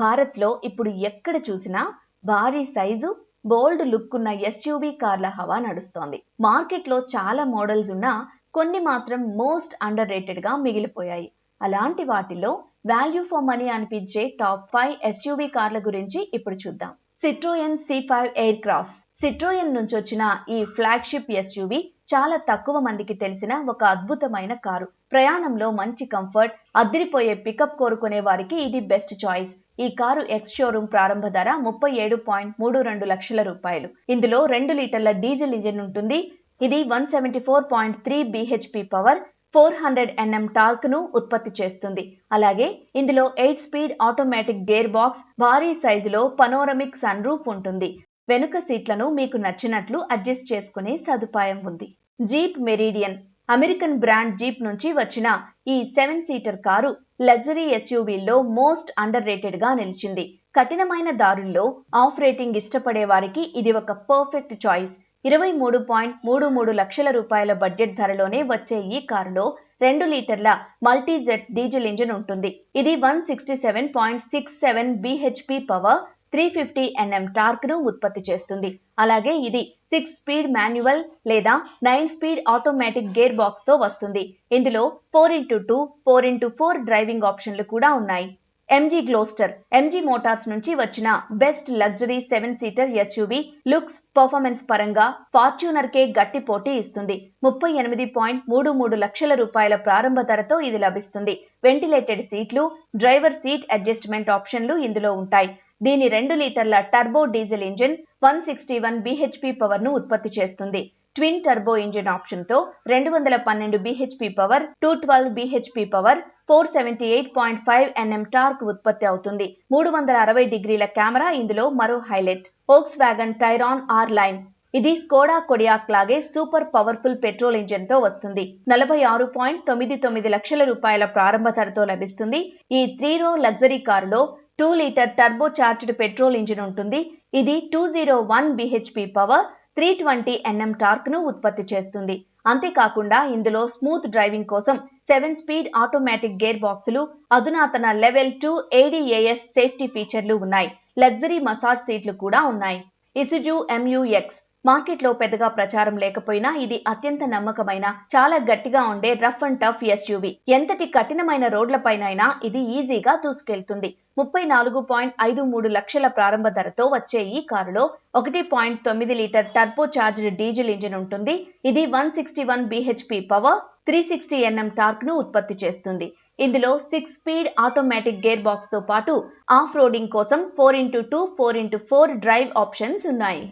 భారత్లో ఇప్పుడు ఎక్కడ చూసినా భారీ సైజు బోల్డ్ లుక్ ఉన్న ఎస్యూవీ కార్ల హవా నడుస్తోంది. మార్కెట్లో చాలా మోడల్స్ ఉన్నా కొన్ని మాత్రం మోస్ట్ అండర్ రేటెడ్ గా మిగిలిపోయాయి. అలాంటి వాటిలో వాల్యూ ఫర్ మనీ అనిపించే టాప్ 5 ఎస్యూవీ కార్ల గురించి ఇప్పుడు చూద్దాం. Citroen C5 air cross. Citroen నుంచి వచ్చిన ఈ ఫ్లాగ్షిప్ ఎస్యూవీ చాలా తక్కువ మందికి తెలిసిన ఒక అద్భుతమైన కారు. ప్రయాణంలో మంచి కంఫర్ట్, అదిరిపోయే పికప్ కోరుకునే వారికి ఇది బెస్ట్ చాయిస్. ఈ కారు ఎక్స్ షోరూమ్ ప్రారంభ ధర 37.32 లక్షల రూపాయలు. ఇందులో 2 లీటర్ల డీజిల్ ఇంజిన్ ఉంటుంది. ఇది 174.3 bhp పవర్, 400 Nm టార్క్ ను ఉత్పత్తి చేస్తుంది. అలాగే ఇందులో 8 స్పీడ్ ఆటోమేటిక్ గేర్ బాక్స్, భారీ సైజులో పనోరమిక్ సన్ రూఫ్ ఉంటుంది. వెనుక సీట్లను మీకు నచ్చినట్లు అడ్జస్ట్ చేసుకునే సదుపాయం ఉంది. Jeep Meridian. American brand Jeep నుంచి వచ్చిన ఈ 7 సీటర్ కారు లగ్జరీ ఎస్యూవీల్లో మోస్ట్ అండర్ రేటెడ్ గా నిలిచింది. కఠినమైన దారుల్లో ఆఫ్ రేటింగ్ ఇష్టపడే వారికి ఇది ఒక పర్ఫెక్ట్ చాయిస్. 23.33 లక్షల రూపాయల బడ్జెట్ ధరలోనే వచ్చే ఈ కారులో 2 లీటర్ల మల్టీజెట్ డీజిల్ ఇంజిన్ ఉంటుంది. ఇది 167.67 bhp పవర్, 350 Nm టార్క్ ను ఉత్పత్తి చేస్తుంది. అలాగే ఇది 6 స్పీడ్ మాన్యువల్ లేదా 9 స్పీడ్ ఆటోమేటిక్ గేర్ బాక్స్ తో వస్తుంది. ఇందులో 4x2, 4x4 డ్రైవింగ్ ఆప్షన్లు కూడా ఉన్నాయి. MG Gloucester. ఎంజీ మోటార్స్ నుంచి వచ్చిన best luxury 7 seater SUV looks, performance పరంగా ఫార్చ్యూనర్ కే గట్టి పోటీ ఇస్తుంది. 38.33 లక్షల రూపాయల ప్రారంభ ధరతో ఇది లభిస్తుంది. వెంటిలేటెడ్ సీట్లు, డ్రైవర్ సీట్ అడ్జస్ట్మెంట్ ఆప్షన్లు ఇందులో ఉంటాయి. దీని 2 లీటర్ల turbo diesel engine 161 bhp power ను ఉత్పత్తి చేస్తుంది. ట్విన్ టర్బో ఇంజిన్ ఆప్షన్ తో 212 bhp power, 212 bhp power, 478.5 Nm torque ఉత్పత్తి అవుతుంది. 360 డిగ్రీల కెమెరా ఇందులో మరో highlight. Volkswagen Tayron R line. ఇది స్కోడా కొడియాక్ లాగే సూపర్ పవర్ఫుల్ పెట్రోల్ ఇంజిన్ తో వస్తుంది. 46.99 లక్షల రూపాయల ప్రారంభ ధరతో లభిస్తుంది. ఈ 3 రో లగ్జరీ కారులో 2 litre turbo charged petrol engine ఉంటుంది. ఇది 201 bhp పవర్, 320 Nm టార్క్ ను ఉత్పత్తి చేస్తుంది. అంతేకాకుండా ఇందులో స్మూత్ డ్రైవింగ్ కోసం 7 స్పీడ్ ఆటోమేటిక్ గేర్ బాక్సులు, అధునాతన లెవెల్ 2 ADAS సేఫ్టీ ఫీచర్లు ఉన్నాయి. లగ్జరీ మసాజ్ సీట్లు కూడా ఉన్నాయి. Isuzu MU-X. మార్కెట్లో పెద్దగా ప్రచారం లేకపోయినా ఇది అత్యంత నమ్మకమైన, చాలా గట్టిగా ఉండే రఫ్ అండ్ టఫ్ ఎస్యూవీ. ఎంతటి కఠినమైన రోడ్లపైనైనా ఇది ఈజీగా దూసుకెళ్తుంది. 34.53 లక్షల ప్రారంభ ధరతో వచ్చే ఈ కారులో 1.9 litre turbo charged diesel engine ఉంటుంది. ఇది 161 bhp పవర్, 360 Nm టార్క్ ను ఉత్పత్తి చేస్తుంది. ఇందులో 6 స్పీడ్ ఆటోమేటిక్ గేర్ బాక్స్ తో పాటు ఆఫ్ రోడింగ్ కోసం 4x2, 4x4 డ్రైవ్ ఆప్షన్స్ ఉన్నాయి.